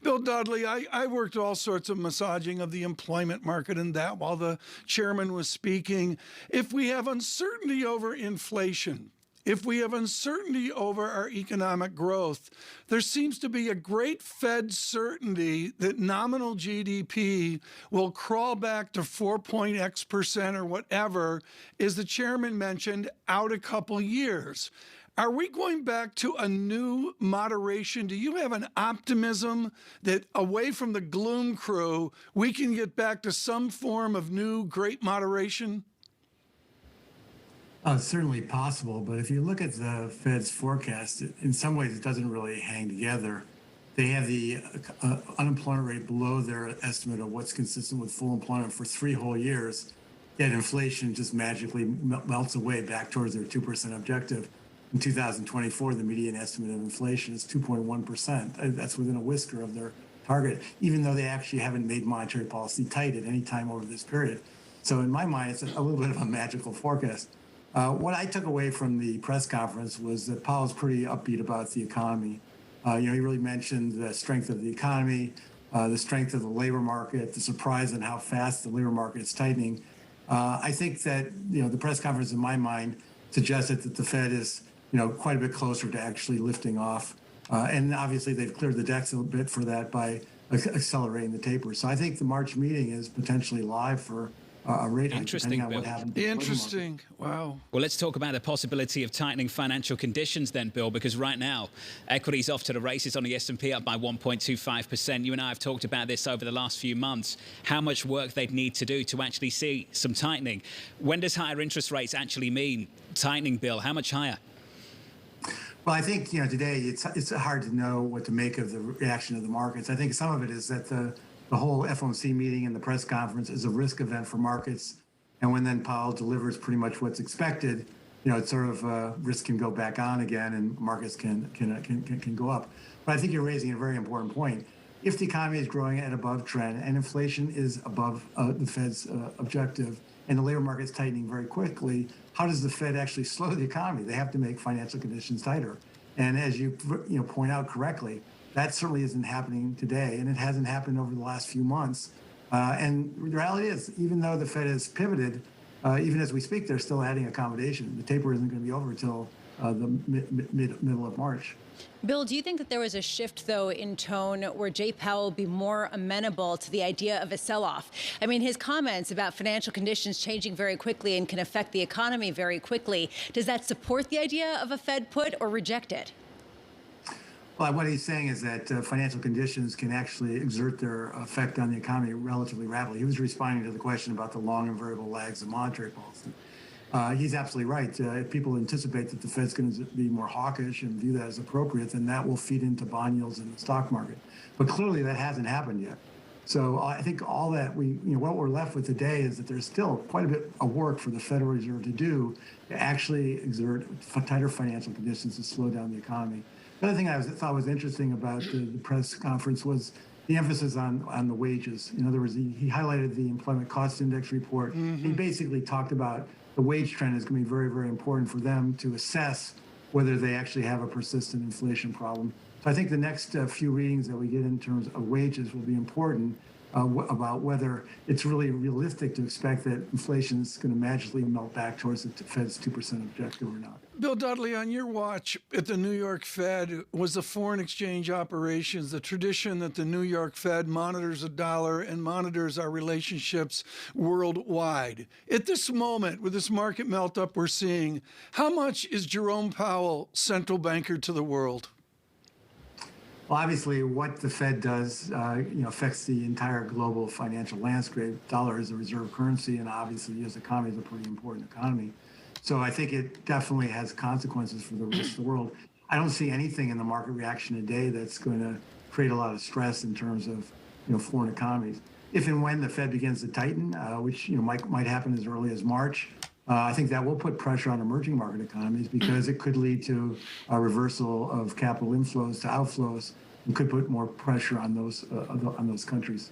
Bill Dudley, I worked all sorts of massaging of the employment market and that while the chairman was speaking. If we have uncertainty over inflation, if we have uncertainty over our economic growth, there seems to be a great Fed certainty that nominal GDP will crawl back to 4.x% or whatever, as the chairman mentioned, out a couple years. Are we going back to a new moderation? Do you have an optimism that away from the gloom crew, we can get back to some form of new great moderation? It's certainly possible, but if you look at the Fed's forecast, in some ways it doesn't really hang together. They have the unemployment rate below their estimate of what's consistent with full employment for 3 whole years, yet inflation just magically melts away back towards their 2% objective. In 2024, the median estimate of inflation is 2.1%. That's within a whisker of their target, even though they actually haven't made monetary policy tight at any time over this period. So in my mind, it's a little bit of a magical forecast. What I took away from the press conference was that Powell's pretty upbeat about the economy. He really mentioned the strength of the economy, the strength of the labor market, the surprise in how fast the labor market is tightening. I think that the press conference, in my mind, suggested that the Fed is quite a bit closer to actually lifting off, and obviously they've cleared the decks a bit for that by accelerating the taper. So I think the March meeting is potentially live for a rate hike, depending on what happens. Interesting. Wow. Well, let's talk about the possibility of tightening financial conditions then, Bill, because right now, equities off to the races on the S&P up by 1.25%. You and I have talked about this over the last few months, how much work they'd need to do to actually see some tightening. When does higher interest rates actually mean tightening, Bill? How much higher? Well, I think today it's hard to know what to make of the reaction of the markets. I think some of it is that the whole FOMC meeting and the press conference is a risk event for markets, and when then Powell delivers pretty much what's expected, it's sort of risk can go back on again, and markets can go up. But I think you're raising a very important point. If the economy is growing at above trend and inflation is above the Fed's objective, and the labor market is tightening very quickly, how does the Fed actually slow the economy? They have to make financial conditions tighter. And as you point out correctly, that certainly isn't happening today, and it hasn't happened over the last few months. And the reality is, even though the Fed has pivoted, even as we speak, they're still adding accommodation. The taper isn't going to be over until the middle of March. Bill, do you think that there was a shift, though, in tone where Jay Powell will be more amenable to the idea of a sell-off? I mean, his comments about financial conditions changing very quickly and can affect the economy very quickly, does that support the idea of a Fed put or reject it? Well, what he's saying is that financial conditions can actually exert their effect on the economy relatively rapidly. He was responding to the question about the long and variable lags of monetary policy. He's absolutely right. If people anticipate that the Fed's going to be more hawkish and view that as appropriate, then that will feed into bond yields in the stock market. But clearly that hasn't happened yet. So I think all that what we're left with today is that there's still quite a bit of work for the Federal Reserve to do to actually exert tighter financial conditions to slow down the economy. The other thing I thought was interesting about the press conference was the emphasis on the wages. In other words, he highlighted the employment cost index report. Mm-hmm. He basically talked about the wage trend is going to be very, very important for them to assess whether they actually have a persistent inflation problem. So I think the next few readings that we get in terms of wages will be important about whether it's really realistic to expect that inflation is going to magically melt back towards the Fed's 2% objective or not. Bill Dudley, on your watch at the New York Fed, was the foreign exchange operations, the tradition that the New York Fed monitors the dollar and monitors our relationships worldwide. At this moment, with this market melt up we're seeing, how much is Jerome Powell central banker to the world? Well, obviously, what the Fed does, affects the entire global financial landscape. Dollar is a reserve currency, and obviously, the U.S. economy is a pretty important economy. So I think it definitely has consequences for the rest of the world. I don't see anything in the market reaction today that's going to create a lot of stress in terms of foreign economies. If and when the Fed begins to tighten, which might happen as early as March, I think that will put pressure on emerging market economies because it could lead to a reversal of capital inflows to outflows and could put more pressure on those countries.